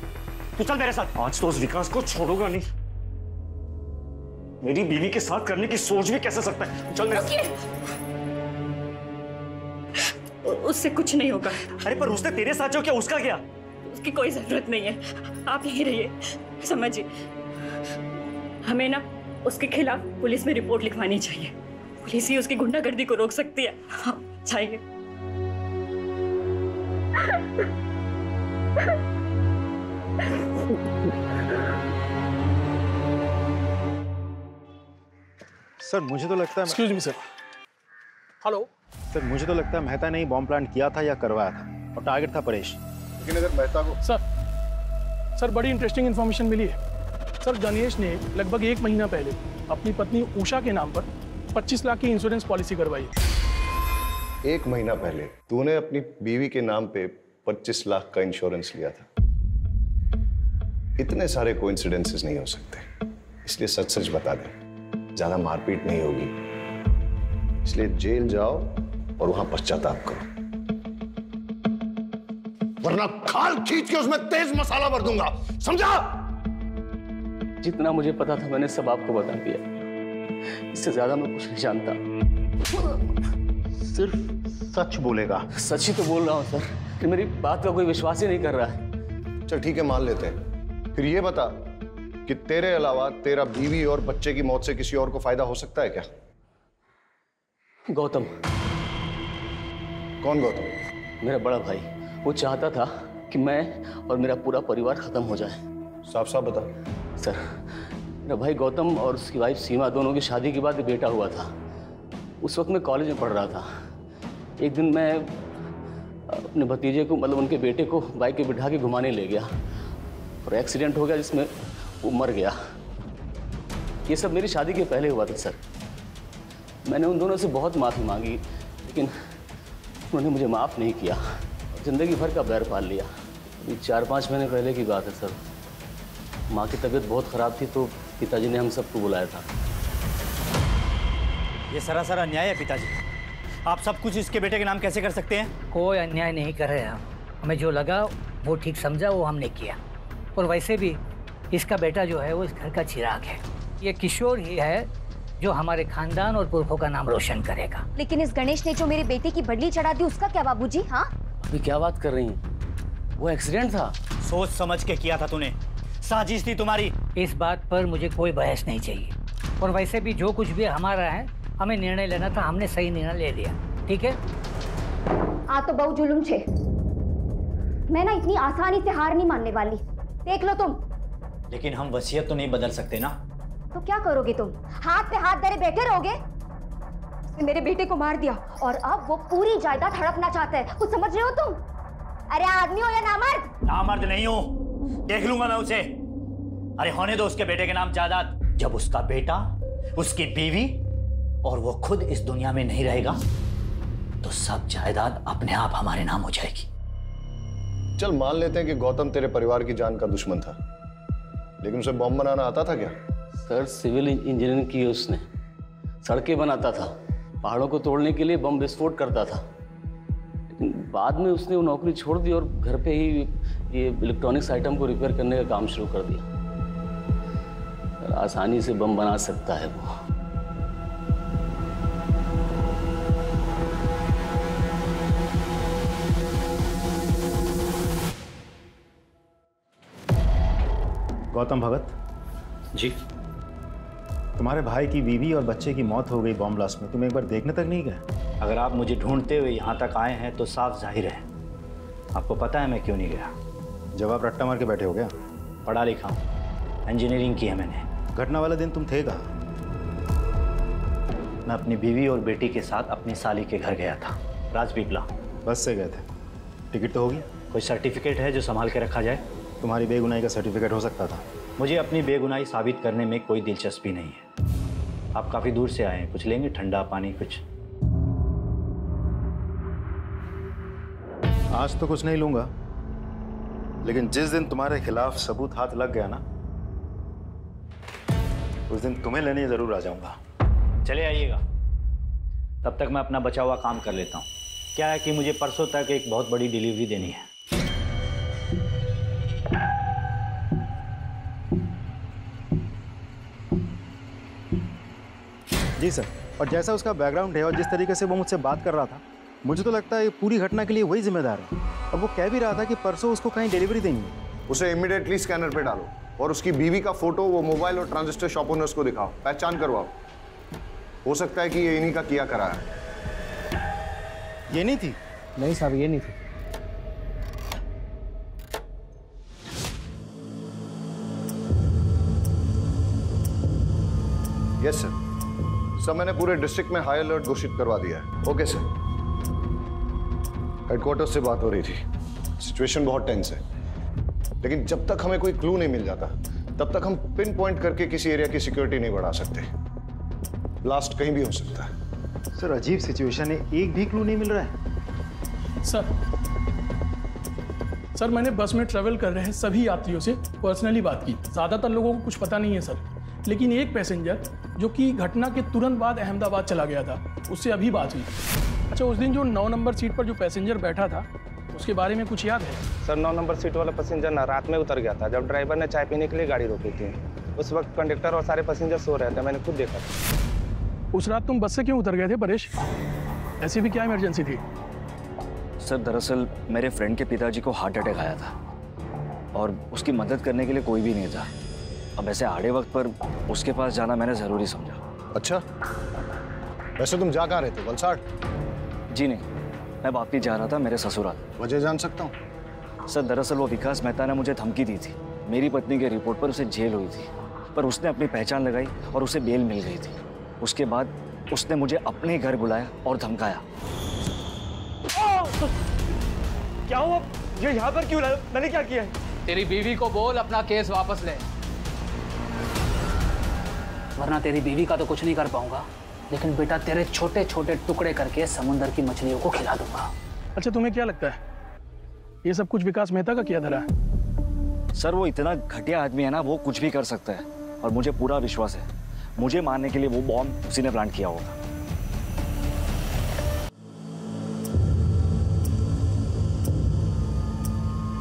तू चल मेरे साथ। आज तो उस विकास को छोड़ूंगा नहीं। मेरी बीवी के साथ करने की सोच भी कैसे सकता है? चल मेरे साथ। उससे कुछ नहीं होगा। अरे पर उसने तेरे साथ जो किया उसका क्या? उसकी कोई जरूरत नहीं है, आप यहीं रहिए। समझिए, हमें ना उसके खिलाफ पुलिस में रिपोर्ट लिखवानी चाहिए। पुलिस ही उसकी गुंडागर्दी को रोक सकती है। हाँ, चाहिए। सर मुझे तो लगता है, excuse me sir. Hello sir, मुझे तो लगता है मेहता ने ही बॉम्ब प्लांट किया था या करवाया था, और टारगेट था परेश। लेकिन अगर मेहता को सर बड़ी इंटरेस्टिंग इन्फॉर्मेशन मिली है। सर गणेश ने लगभग 1 महीना पहले अपनी पत्नी उषा के नाम पर 25 लाख की इंश्योरेंस पॉलिसी करवाई। 1 महीना पहले तूने अपनी बीवी के नाम पे 25 लाख का इंश्योरेंस लिया था। इतने सारे कोइंसिडेंसेस नहीं हो सकते, इसलिए सच सच बता दे। ज्यादा मारपीट नहीं होगी, इसलिए जेल जाओ और वहां पश्चाताप करो, वरना खाल खींच के उसमें तेज मसाला भर दूंगा, समझा? जितना मुझे पता था मैंने सब आपको बता दिया। इससे ज्यादा मैं कुछ नहीं जानता। सिर्फ सच बोलेगा। सच ही तो बोल रहा हूँ सर, कि मेरी बात का कोई विश्वास ही नहीं कर रहा है। चल ठीक है, मान लेते हैं। फिर ये बता कि तेरे अलावा तेरा बीवी और बच्चे की मौत से किसी और को फायदा हो सकता है क्या? गौतम। कौन गौतम? मेरा बड़ा भाई। वो चाहता था कि मैं और मेरा पूरा परिवार खत्म हो जाए। साफ साफ बता। सर, मेरा भाई गौतम और उसकी वाइफ सीमा दोनों की शादी के बाद बेटा हुआ था। उस वक्त मैं कॉलेज में पढ़ रहा था। एक दिन मैं अपने भतीजे को, मतलब उनके बेटे को बाइक पे बिठा के घुमाने ले गया और एक्सीडेंट हो गया जिसमें वो मर गया। ये सब मेरी शादी के पहले हुआ था सर। मैंने उन दोनों से बहुत माफ़ी मांगी, लेकिन उन्होंने मुझे माफ़ नहीं किया। जिंदगी भर का बैर पाल लिया। अभी 4-5 महीने पहले की बात है सर। माँ की तबीयत बहुत ख़राब थी तो पिताजी ने हम सबको बुलाया था। ये सरासर अन्याय है पिताजी। आप सब कुछ इसके बेटे के नाम कैसे कर सकते हैं? कोई अन्याय नहीं कर रहे हम। हमें जो लगा वो ठीक समझा वो हमने किया। और वैसे भी इसका बेटा जो है वो इस घर का चिराग है। ये किशोर ही है जो हमारे खानदान और पुरखों का नाम रोशन करेगा। लेकिन इस गणेश ने जो मेरे बेटे की बदली चढ़ा दी उसका क्या बाबूजी? हाँ, अभी क्या बात कर रही हैं? वो एक्सीडेंट था। सोच समझ के किया था तूने, साजिश थी तुम्हारी। इस बात पर मुझे कोई बहस नहीं चाहिए, और वैसे भी जो कुछ भी हमारा है, हमें निर्णय लेना था, हमने सही निर्णय ले लिया, ठीक है। आ तो बहुत जुलूम छे, मैं ना इतनी आसानी से हार नहीं मानने वाली, देख लो तुम। लेकिन हम वसीयत तो नहीं बदल सकते ना। तो क्या करोगे तुम? हाथ पे हाथ धरे बैठे रहोगे? उसने मेरे बेटे को मार दिया और अब वो पूरी जायदाद हड़पना चाहता है, कुछ समझ रहे हो तुम? अरे आदमी हो या नामर्द? नामर्द नहीं हूं, देख लूंगा मैं उसे। अरे होने दो उसके बेटे के नाम जायदाद। जब उसका बेटा, उसकी बीवी और वो खुद इस दुनिया में नहीं रहेगा तो सब जायदाद अपने आप हमारे नाम हो जाएगी। चल मान लेते हैं कि गौतम तेरे परिवार की जान का दुश्मन था, लेकिन उसे बॉम्ब बनाना आता था क्या? सर सिविल इंजीनियरिंग की उसने, सड़कें बनाता था, पहाड़ों को तोड़ने के लिए बम विस्फोट करता था। लेकिन बाद में उसने वो नौकरी छोड़ दी और घर पे ही ये इलेक्ट्रॉनिक्स आइटम को रिपेयर करने का काम शुरू कर दिया। सर आसानी से बम बना सकता है वो। गौतम भगत जी, तुम्हारे भाई की बीवी और बच्चे की मौत हो गई बॉम्ब ब्लास्ट में, तुम एक बार देखने तक नहीं गए? अगर आप मुझे ढूंढते हुए यहाँ तक आए हैं तो साफ जाहिर है आपको पता है मैं क्यों नहीं गया। जब आप रट्टा मार के बैठे हो गया? पढ़ा लिखा हूँ, इंजीनियरिंग की है मैंने। घटना वाले दिन तुम थे कहाँ? मैं अपनी बीवी और बेटी के साथ अपनी साली के घर गया था, राजपीपला। बस से गए थे? टिकट तो होगी? कोई सर्टिफिकेट है जो संभाल के रखा जाए? तुम्हारी बेगुनाही का सर्टिफिकेट हो सकता था। मुझे अपनी बेगुनाही साबित करने में कोई दिलचस्पी नहीं है। आप काफ़ी दूर से आए हैं, कुछ लेंगे? ठंडा पानी कुछ? आज तो कुछ नहीं लूंगा, लेकिन जिस दिन तुम्हारे खिलाफ सबूत हाथ लग गया ना, उस दिन तुम्हें लेने जरूर आ जाऊंगा। चले आइएगा, तब तक मैं अपना बचा हुआ काम कर लेता हूँ। क्या है कि मुझे परसों तक एक बहुत बड़ी डिलीवरी देनी है। जी सर, और जैसा उसका बैकग्राउंड है और जिस तरीके से वो मुझसे बात कर रहा था, मुझे तो लगता है ये पूरी घटना के लिए वही जिम्मेदार है। अब वो कह भी रहा था कि परसों उसको कहीं डिलीवरी देंगे। उसे इमीडिएटली स्कैनर पे डालो और उसकी बीवी का फोटो वो मोबाइल और ट्रांजिस्टर शॉप ओनर्स को दिखाओ, पहचान करवाओ। हो सकता है कि ये इन्हीं का किया करा है। ये नहीं थी? नहीं साहब, ये नहीं थी। Yes sir. सर मैंने पूरे डिस्ट्रिक्ट में हाई अलर्ट घोषित करवा दिया है। Okay sir. हेडक्वार्टर्स से बात हो रही थी, सिचुएशन बहुत टेंस है, लेकिन जब तक हमें कोई क्लू नहीं मिल जाता तब तक हम पिन पॉइंट करके किसी एरिया की सिक्योरिटी नहीं बढ़ा सकते। ब्लास्ट कहीं भी हो सकता है। सर अजीब सिचुएशन है, एक भी क्लू नहीं मिल रहा है। सर मैंने बस में ट्रेवल कर रहे हैं सभी यात्रियों से पर्सनली बात की। ज़्यादातर लोगों को कुछ पता नहीं है सर, लेकिन एक पैसेंजर जो कि घटना के तुरंत बाद अहमदाबाद चला गया था, उससे अभी बात हुई। अच्छा, उस दिन जो 9 नंबर सीट पर जो पैसेंजर बैठा था उसके बारे में कुछ याद है? सर 9 नंबर सीट वाला पैसेंजर ना रात में उतर गया था, जब ड्राइवर ने चाय पीने के लिए गाड़ी रोकी थी। उस वक्त कंडक्टर और सारे पैसेंजर सो रहे थे, मैंने खुद देखा था। उस रात तुम बस से क्यों उतर गए थे परेश? ऐसी भी क्या इमरजेंसी थी? सर दरअसल मेरे फ्रेंड के पिताजी को हार्ट अटैक आया था और उसकी मदद करने के लिए कोई भी नहीं था। अब ऐसे आड़े वक्त पर उसके पास जाना मैंने ज़रूरी समझा। अच्छा, वैसे तुम जा कहाँ रहे थे? वलसाड? जी नहीं, मैं वापस जा रहा था मेरे ससुराल। वजह जान सकता हूँ? सर दरअसल वो विकास मेहता ने मुझे धमकी दी थी। मेरी पत्नी के रिपोर्ट पर उसे जेल हुई थी, पर उसने अपनी पहचान लगाई और उसे बेल मिल गई थी। उसके बाद उसने मुझे अपने घर बुलाया और धमकाया। क्या हुआ? ये यहाँ पर क्यों लाया? मैंने क्या किया है? तेरी बीवी को बोल अपना केस वापस ले, वरना तेरी बीवी का तो कुछ नहीं कर पाऊंगा, लेकिन बेटा तेरे छोटे छोटे टुकड़े करके समुद्र की मछलियों को खिला दूंगा। अच्छा, तुम्हें क्या लगता है ये सब कुछ विकास मेहता का किया धरा है? सर वो इतना घटिया आदमी है ना, वो कुछ भी कर सकता है और मुझे पूरा विश्वास है मुझे मारने के लिए वो बॉम्ब उसी ने प्लांट किया होगा।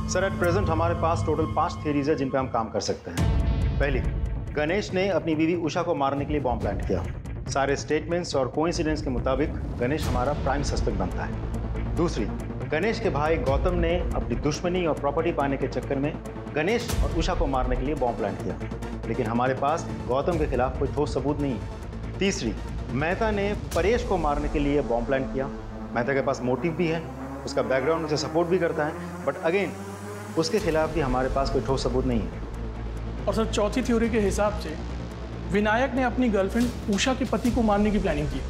सर एट प्रेजेंट हमारे पास टोटल 5 थियरीज है जिन पे हम काम कर सकते हैं। पहली, गणेश ने अपनी बीवी उषा को मारने के लिए बॉम्ब प्लांट किया। सारे स्टेटमेंट्स और कोइंसिडेंस के मुताबिक गणेश हमारा प्राइम सस्पेक्ट बनता है। दूसरी, गणेश के भाई गौतम ने अपनी दुश्मनी और प्रॉपर्टी पाने के चक्कर में गणेश और उषा को मारने के लिए बॉम्ब प्लान किया, लेकिन हमारे पास गौतम के खिलाफ कोई ठोस सबूत नहीं है। तीसरी, मेहता ने परेश को मारने के लिए बॉम्ब प्लान किया। मेहता के पास मोटिव भी है, उसका बैकग्राउंड उसे सपोर्ट भी करता है, बट अगेन उसके खिलाफ भी हमारे पास कोई ठोस सबूत नहीं है। और सर चौथी थ्योरी के हिसाब से विनायक ने अपनी गर्लफ्रेंड उषा के पति को मारने की प्लानिंग की।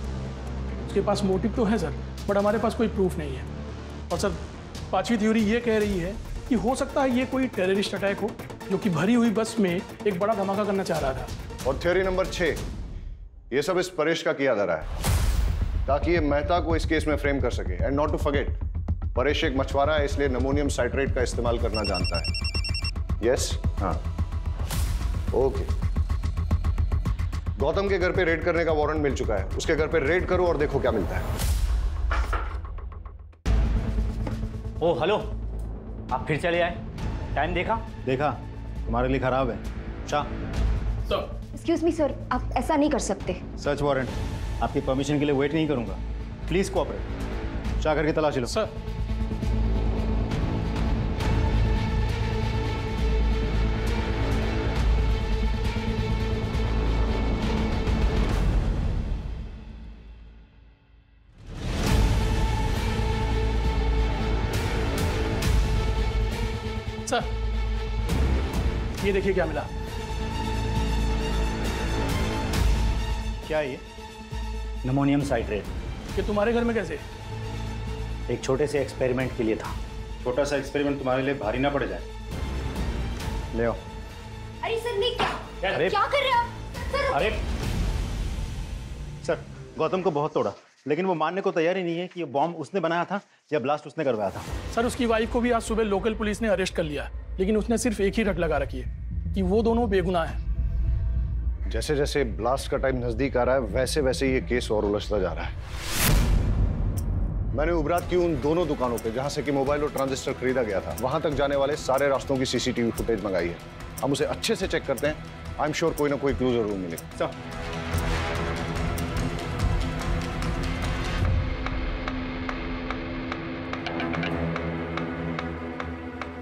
उसके पास मोटिव तो है सर, बट हमारे पास कोई प्रूफ नहीं है। और सर पांचवी थ्योरी ये कह रही है कि हो सकता है ये कोई टेररिस्ट अटैक हो जो कि भरी हुई बस में एक बड़ा धमाका करना चाह रहा था। और थ्योरी नंबर 6, ये सब इस परेश का किया जा रहा है ताकि ये मेहता को इस केस में फ्रेम कर सके। And not to forget, Paresh एक मछुआरा है, इसलिए अमोनियम साइट्रेट का इस्तेमाल करना जानता है। यस, हाँ, ओके। गौतम के घर पे रेड करने का वारंट मिल चुका है, उसके घर पे रेड करो और देखो क्या मिलता है। ओ हेलो, आप फिर चले आए? टाइम देखा? देखा, तुम्हारे लिए खराब है। शाह, एक्सक्यूज मी सर, आप ऐसा नहीं कर सकते। सर्च वारंट, आपकी परमिशन के लिए वेट नहीं करूंगा। Please cooperate. शाह करके तलाशी लो। सर सर, ये देखिए क्या मिला। क्या ये? Ammonium citrate. ये तुम्हारे घर में कैसे? एक छोटे से एक्सपेरिमेंट के लिए था। छोटा सा एक्सपेरिमेंट तुम्हारे लिए भारी ना पड़ जाए। ले आओ। अरे सर, नहीं क्या अरे क्या कर रहे हो आप? सर अरे सर, गौतम को बहुत तोड़ा, लेकिन वो मानने को तैयार ही नहीं है कि ये बॉम्ब उसने बनाया था या ब्लास्ट उसने करवाया था। सर उसकी वाइफ को भी आज सुबह लोकल पुलिस ने अरेस्ट कर लिया, लेकिन उसने सिर्फ एक ही रट लगा रखी है कि वो दोनों बेगुनाह हैं। जैसे जैसे ब्लास्ट का टाइम नजदीक आ रहा है वैसे वैसे ये केस और उलझता जा रहा है। मैंने उबरात की उन दोनों दुकानों पे जहां से कि मोबाइल और ट्रांजिस्टर खरीदा गया था, वहां तक जाने वाले सारे रास्तों की सीसीटीवी फुटेज मंगाई है। हम उसे अच्छे से चेक करते हैं। आई एम श्योर कोई ना कोई क्लू जरूर मिले।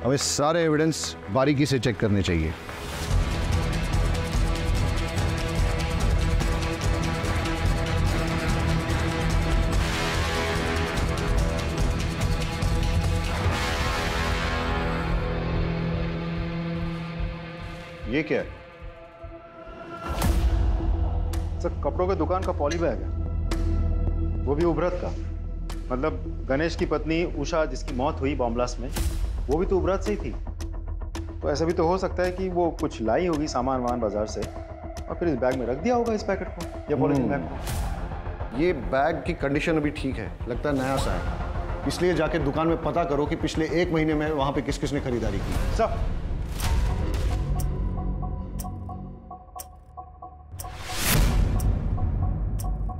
हमें सारे एविडेंस बारीकी से चेक करने चाहिए। ये क्या है? सर, कपड़ों के दुकान का पॉली बैग है, वो भी उभरत का। मतलब गणेश की पत्नी उषा जिसकी मौत हुई बॉम्ब ब्लास्ट में, वो भी तो उभरत से ही थी। तो ऐसा भी तो हो सकता है कि वो कुछ लाई होगी सामान वामान बाजार से और फिर इस बैग में रख दिया होगा, इस पैकेट को या पॉलीथीन बैग को। ये बैग की कंडीशन अभी ठीक है, लगता है नया सा है, इसलिए जाके दुकान में पता करो कि पिछले 1 महीने में वहां पे किस किसने खरीदारी की। सब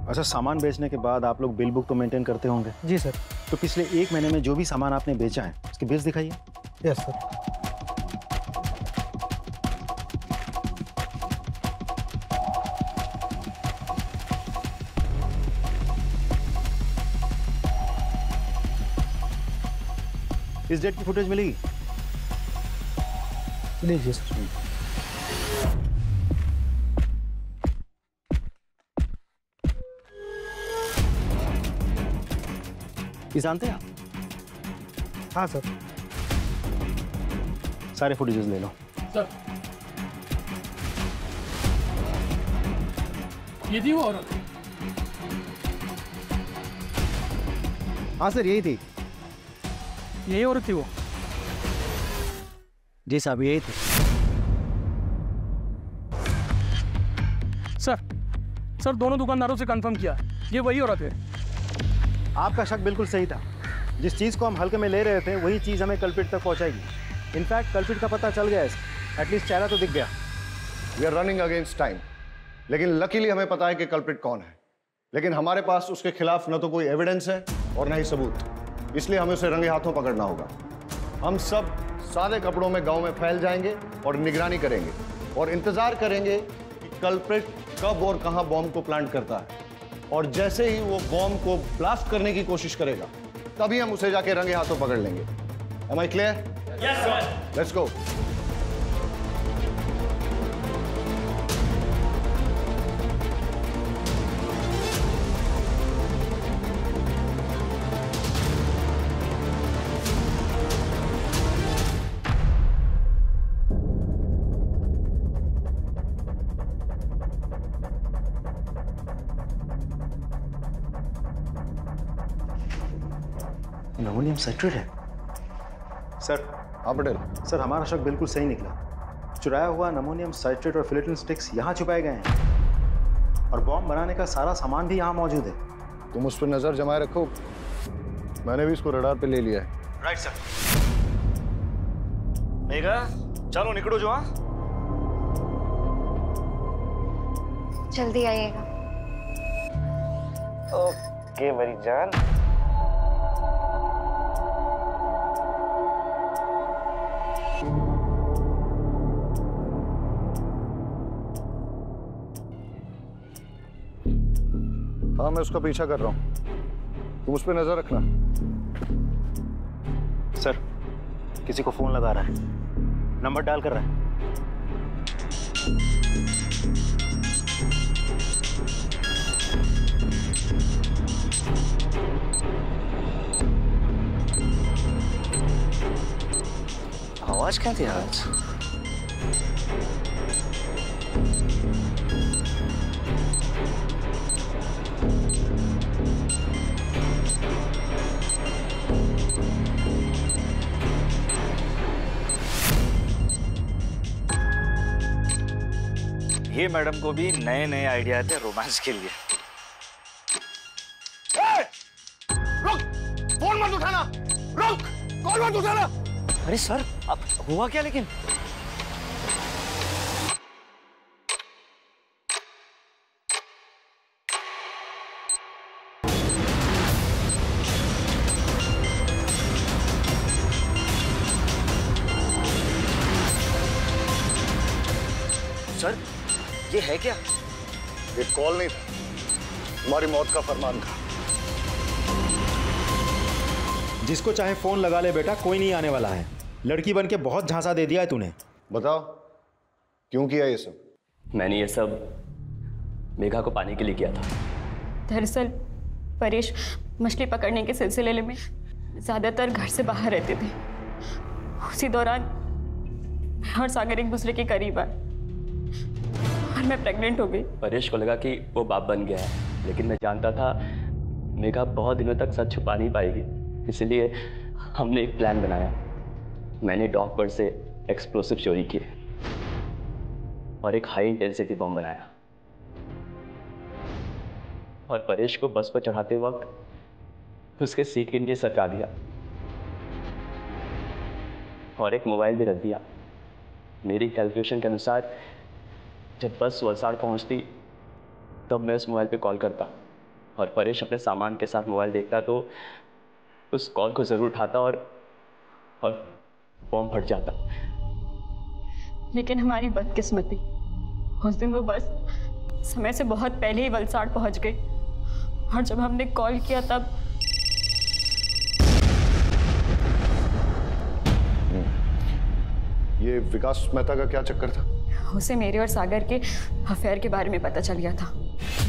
अच्छा, सामान बेचने के बाद आप लोग बिल बुक तो मेंटेन करते होंगे? जी सर। तो पिछले 1 महीने में जो भी सामान आपने बेचा है उसके बिल्स दिखाइए। Yes sir. इस डेट की फुटेज मिलेगी? लीजिए सर। ये जानते हैं आप? हाँ सर। सारे फुटेजेस ले लो। सर, ये थी वो औरत? हाँ सर, यही थी। यही औरत थी वो? जी साहब, यही थी। सर दोनों दुकानदारों से कंफर्म किया, ये वही औरत है। आपका शक बिल्कुल सही था। जिस चीज़ को हम हल्के में ले रहे थे वही चीज़ हमें कल्प्रिट तक पहुंचाएगी। इनफैक्ट कल्प्रिट का पता चल गया है, एटलीस्ट चेहरा तो दिख गया। We are running against time, लेकिन लकीली हमें पता है कि कल्प्रिट कौन है। लेकिन हमारे पास उसके खिलाफ न तो कोई एविडेंस है और न ही सबूत, इसलिए हमें उसे रंगे हाथों पकड़ना होगा। हम सब सादे कपड़ों में गांव में फैल जाएंगे और निगरानी करेंगे और इंतजार करेंगे कि कल्प्रिट कब और कहां बॉम्ब को प्लांट करता है। और जैसे ही वो बॉम्ब को ब्लास्ट करने की कोशिश करेगा, तभी हम उसे जाके रंगे हाथों पकड़ लेंगे। Am I clear? Yes, sir. Let's go. Ammonium citrate है सर। हाँ पटेल। सर हमारा शक बिल्कुल सही निकला। चुराया हुआ अमोनियम साइट्रेट और फिलेटिन स्टिक्स यहाँ छुपाए गए हैं और बॉम्ब बनाने का सारा सामान भी यहाँ मौजूद है। तुम उस पर नजर जमाए रखो, मैंने भी इसको रडार पे ले लिया है। Right sir. मेघा चलो निकलो जो। हाँ जल्दी आइएगा। ओके मेरी जान। हाँ मैं उसका पीछा कर रहा हूँ, तुम उस पर नजर रखना। सर किसी को फोन लगा रहा है, नंबर डायल कर रहा है। आवाज क्या थी आज? ये मैडम को भी नए नए आइडिया थे रोमांस के लिए। रुक! फोन मत उठाना! रुक! कॉल मत उठाना! अरे सर अब हुआ क्या लेकिन? सर ये है क्या? ये कॉल नहीं था, तुम्हारी मौत का फरमान था। जिसको चाहे फोन लगा ले बेटा, कोई नहीं आने वाला है। लड़की बन के बहुत झांसा दे दिया है तूने। बताओ क्यों किया ये सब? मैंने ये सब मेघा को पाने के लिए किया था। दरअसल परेश मछली पकड़ने के सिलसिले में ज्यादातर घर से बाहर रहते थे। उसी दौरान मैं और सागर एक दूसरे के करीब आए और मैं प्रेग्नेंट हो गई। परेश को लगा कि वो बाप बन गया है, लेकिन मैं जानता था मेघा बहुत दिनों तक सच छुपा नहीं पाएगी। इसलिए हमने एक प्लान बनाया। मैंने डॉक पर से एक्सप्लोसिव चोरी किए और एक हाई इंटेंसिटी बम बनाया और परेश को बस पर चढ़ाते वक्त उसके सीट के नीचे सरका दिया और एक मोबाइल भी रख दिया। मेरी कैलकुलेशन के अनुसार जब बस वलसाड़ पहुंचती तब मैं उस मोबाइल पे कॉल करता और परेश अपने सामान के साथ मोबाइल देखता तो उस कॉल को ज़रूर उठाता और बॉम्ब फट जाता। लेकिन हमारी बदकिस्मती, उस दिन वो बस समय से बहुत पहले ही वलसाड़ पहुंच गई और जब हमने कॉल किया तब ये विकास मेहता का क्या चक्कर था? उसे मेरे और सागर के अफेयर के बारे में पता चल गया था।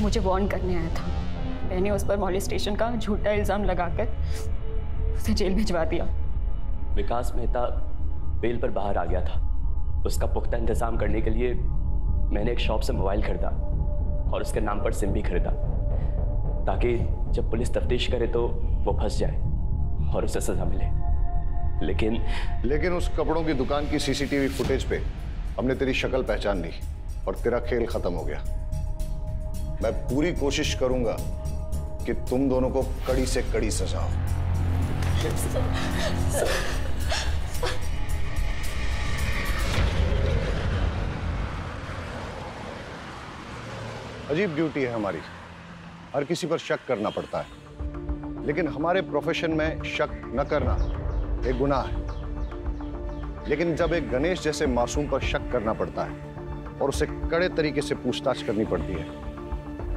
मुझे वार्न करने आया था। मैंने उस पर मॉलेस्टेशन का झूठा इल्जाम लगाकर उसे जेल भिजवा दिया। विकास मेहता बेल पर बाहर आ गया था। उसका पुख्ता इंतजाम करने के लिए मैंने एक शॉप से मोबाइल खरीदा और उसके नाम पर सिम भी खरीदा ताकि जब पुलिस तफ्तीश करे तो वो फंस जाए और उसे सजा मिले। लेकिन उस कपड़ों की दुकान की सीसीटीवी फुटेज पे हमने तेरी शक्ल पहचान ली और तेरा खेल खत्म हो गया। मैं पूरी कोशिश करूंगा कि तुम दोनों को कड़ी से कड़ी सजा हो। अजीब ड्यूटी है हमारी, हर किसी पर शक करना पड़ता है, लेकिन हमारे प्रोफेशन में शक न करना एक गुनाह है। लेकिन जब एक गणेश जैसे मासूम पर शक करना पड़ता है और उसे कड़े तरीके से पूछताछ करनी पड़ती है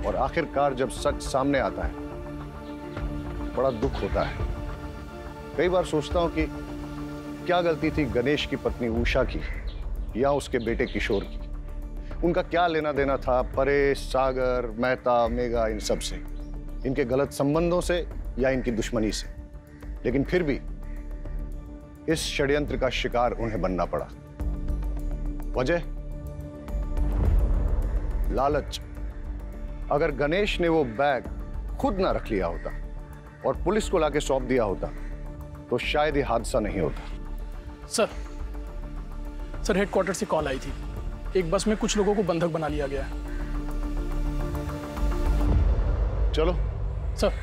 और आखिरकार जब सच सामने आता है, बड़ा दुख होता है। कई बार सोचता हूं कि क्या गलती थी गणेश की पत्नी उषा की या उसके बेटे किशोर की। उनका क्या लेना देना था परेश, सागर, मेहता, मेघा, इन सब से, इनके गलत संबंधों से या इनकी दुश्मनी से। लेकिन फिर भी इस षड्यंत्र का शिकार उन्हें बनना पड़ा। वजह लालच। अगर गणेश ने वो बैग खुद ना रख लिया होता और पुलिस को लाके सौंप दिया होता तो शायद ये हादसा नहीं होता। सर हेडक्वार्टर से कॉल आई थी, एक बस में कुछ लोगों को बंधक बना लिया गया है। चलो सर।